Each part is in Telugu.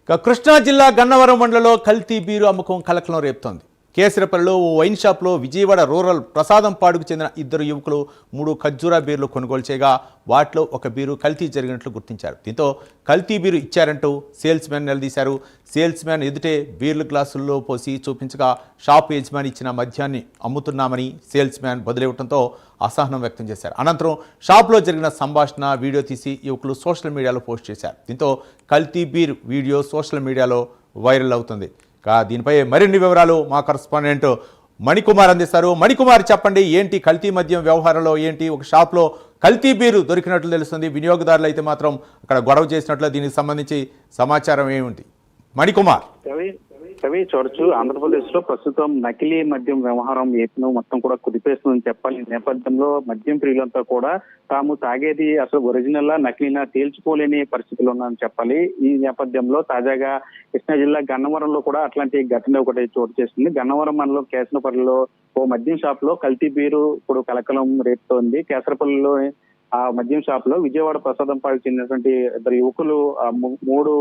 కృష్ణా జిల్లా గన్నవరం మండలంలో కల్తీ బీరు అమ్మకం కలకలం రేపుతోంది. కేసరపల్లిలో ఓ వైన్ షాప్లో విజయవాడ రూరల్ ప్రసాదం పాడుకు చెందిన ఇద్దరు యువకులు 3 ఖర్జూరా బీర్లు కొనుగోలు చేయగా వాటిలో ఒక బీరు కల్తీ జరిగినట్లు గుర్తించారు. దీంతో కల్తీ బీరు ఇచ్చారంటూ సేల్స్ మ్యాన్ నిలదీశారు. సేల్స్ మ్యాన్ ఎదుటే బీర్లు గ్లాసుల్లో పోసి చూపించగా షాపు యజమాని ఇచ్చిన మద్యాన్ని అమ్ముతున్నామని సేల్స్ మ్యాన్ బదులివ్వడంతో అసహనం వ్యక్తం చేశారు. అనంతరం షాప్లో జరిగిన సంభాషణ వీడియో తీసి యువకులు సోషల్ మీడియాలో పోస్ట్ చేశారు. దీంతో కల్తీ బీర్ వీడియో సోషల్ మీడియాలో వైరల్ అవుతుంది. దీనిపై మరిన్ని వివరాలు మా కరెస్పాండెంట్ మణికుమార్ అందిస్తారు. మణికుమార్, చెప్పండి, ఏంటి కల్తీ మద్యం వ్యవహారంలో ఏంటి? ఒక షాప్లో కల్తీ బీరు దొరికినట్లు తెలుస్తుంది. వినియోగదారులు అయితే మాత్రం అక్కడ గొడవ చేసినట్లు, దీనికి సంబంధించి సమాచారం ఏమిటి? మణికుమార్. రవి, చూడొచ్చు, ఆంధ్రప్రదేశ్ లో ప్రస్తుతం నకిలీ మద్యం వ్యవహారం ఏపీను మొత్తం కూడా కుదిపేస్తుందని చెప్పాలి. ఈ నేపథ్యంలో మద్యం ప్రియులంతా కూడా తాము తాగేది అసలు ఒరిజినల్ నకిలీనా తేల్చుకోలేని పరిస్థితులు ఉన్నాయని చెప్పాలి. ఈ నేపథ్యంలో తాజాగా కృష్ణా జిల్లా గన్నవరంలో కూడా అట్లాంటి ఘటన ఒకటి చోటు చేస్తుంది. గన్నవరం మండలం కేసరపల్లిలో ఓ మద్యం షాప్ లో కల్తీ బీరు ఇప్పుడు కలకలం రేపుతోంది. కేసరపల్లిలో ఆ మద్యం షాప్ లో విజయవాడ ప్రసాదం పాడుకు చెందినటువంటి ఇద్దరు యువకులు 3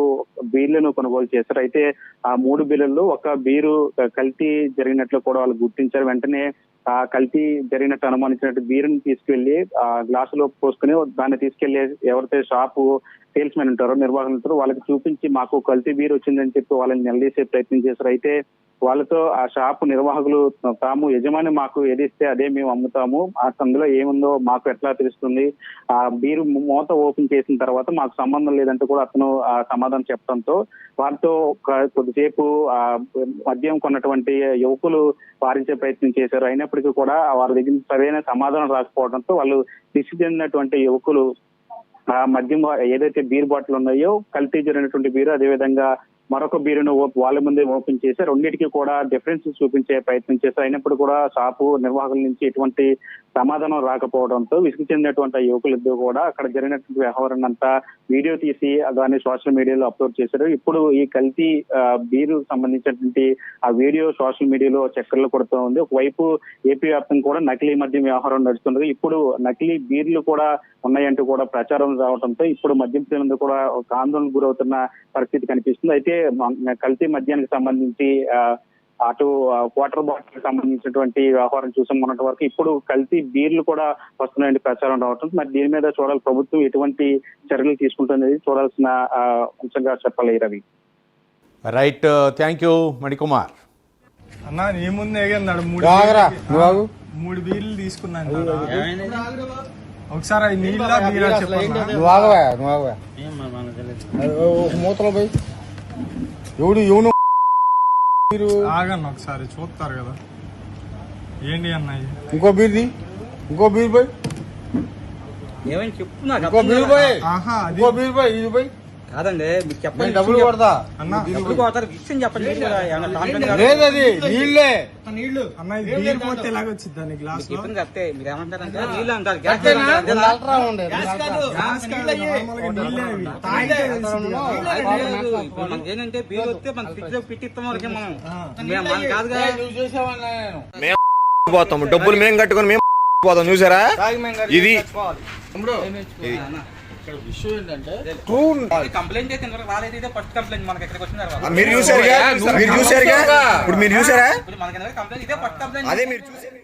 బీర్లను కొనుగోలు చేశారు. అయితే ఆ 3 బీర్లలో ఒక బీరు కల్తీ జరిగినట్లు కూడా వాళ్ళు గుర్తించారు. వెంటనే ఆ కల్తీ జరిగినట్టు అనుమానించినట్టు బీరుని తీసుకెళ్లి ఆ గ్లాసులో పోసుకుని దాన్ని తీసుకెళ్లి ఎవరైతే షాపు సేల్స్ మెన్ ఉంటారో, నిర్వాహకులు ఉంటారో, వాళ్ళకి చూపించి మాకు కల్తీ బీరు వచ్చిందని చెప్పి వాళ్ళని నిలదీసే ప్రయత్నం చేశారు. అయితే వాళ్ళతో ఆ షాపు నిర్వాహకులు తాము యజమాని మాకు ఏదిస్తే అదే మేము అమ్ముతాము, అందులో ఏముందో మాకు ఎట్లా తెలుస్తుంది, ఆ బీరు మూత ఓపెన్ చేసిన తర్వాత మాకు సంబంధం లేదంటూ కూడా అతను ఆ సమాధానం చెప్పడంతో వారితో కొద్దిసేపు ఆ మద్యం కొన్నటువంటి యువకులు వారించే ప్రయత్నం చేశారు. అయినప్పటికీ కూడా వారి దగ్గర సరైన సమాధానం రాకపోవడంతో వాళ్ళు దిశ చెందినటువంటి యువకులు ఆ మద్యం ఏదైతే బీర్ బాటిల్ ఉన్నాయో కల్తీ జరిగినటువంటి బీరు, అదేవిధంగా మరొక బీరును వాళ్ళ ముందే ఓపెన్ చేసి రెండింటికి కూడా డిఫరెన్స్ చూపించే ప్రయత్నం చేశారు. అయినప్పుడు కూడా షాపు నిర్వాహకుల నుంచి ఎటువంటి సమాధానం రాకపోవడంతో విసుగు చెందినటువంటి యువకులిద్దరూ కూడా అక్కడ జరిగినటువంటి వ్యవహారం అంతా వీడియో తీసి దాన్ని సోషల్ మీడియాలో అప్లోడ్ చేశారు. ఇప్పుడు ఈ కల్తీ బీరు సంబంధించినటువంటి ఆ వీడియో సోషల్ మీడియాలో చక్కర్లు కొడుతూ ఉంది. ఒకవైపు ఏపీ వ్యాప్తంగా కూడా నకిలీ మద్యం వ్యవహారం నడుస్తున్నది. ఇప్పుడు నకిలీ బీర్లు కూడా ఉన్నాయంటూ కూడా ప్రచారం రావడంతో ఇప్పుడు మద్యం ప్రియులందరూ కూడా ఒక ఆందోళనకు గురవుతున్న పరిస్థితి కనిపిస్తుంది. అయితే కల్తీ మద్యానికి సంబంధించి అటు వాటర్ బాటిల్ సంబంధించినటువంటి వ్యవహారం చూసాం మొన్నటి వరకు. ఇప్పుడు కల్తీ బీర్లు కూడా వస్తున్నాయండి ప్రచారం రావటం. మరి దీని మీద చూడాలి ప్రభుత్వం ఎటువంటి చర్యలు తీసుకుంటుంది, చూడాల్సిన అంశంగా చెప్పాలి. Ravi, right, thank you Manikumar. అన్నా నీ ముందు ఎగన్నాడు 3 బీర్లు తీసుకున్నాను. ఒకసారి అవి నీళ్ళ బీరా చెప్పండి. మూతలో పోయి ఎవడు ఆగన్న ఒకసారి చూస్తారు కదా ఏంటి అన్నాయి. ఇంకో బీర్ది, ఇంకో బీర్ పోయి, ఇంకో బీర్ పోయి, ఇంకో బీర్ పోయి, ఇది పోయి కాదండి, మీకు చెప్పండి, డబ్బులు కొడతా విషయం చెప్పండి. లేదు అది నీళ్ళే, నీళ్లు అన్న బీర్ పోతే ఎలాగొచ్చింది గ్లాస్ లో కరెక్టే. మీరు ఏమంటారంటే నీళ్ళు అంటారు, మనకేంటంటే బీర్ వస్తే మన ఫ్రిడ్జ్ లో పెట్టిస్తాం వరకే మనం కాదుగా పోతాము, డబ్బులు మేము కట్టుకుని మేము పోతాం. చూసారా ఇది విషయం ఏంటంటే కంప్లైంట్ అయితే రాలేదు. ఫస్ట్ కంప్లైంట్ మనకి ఎక్కడికి వచ్చిన తర్వాత మీరు చూసారుగా, ఇప్పుడు మీరు చూసారా, మనకి కంప్లైంట్ ఇదే ఫస్ట్ కంప్లైంట్. అదే మీరు చూసారు.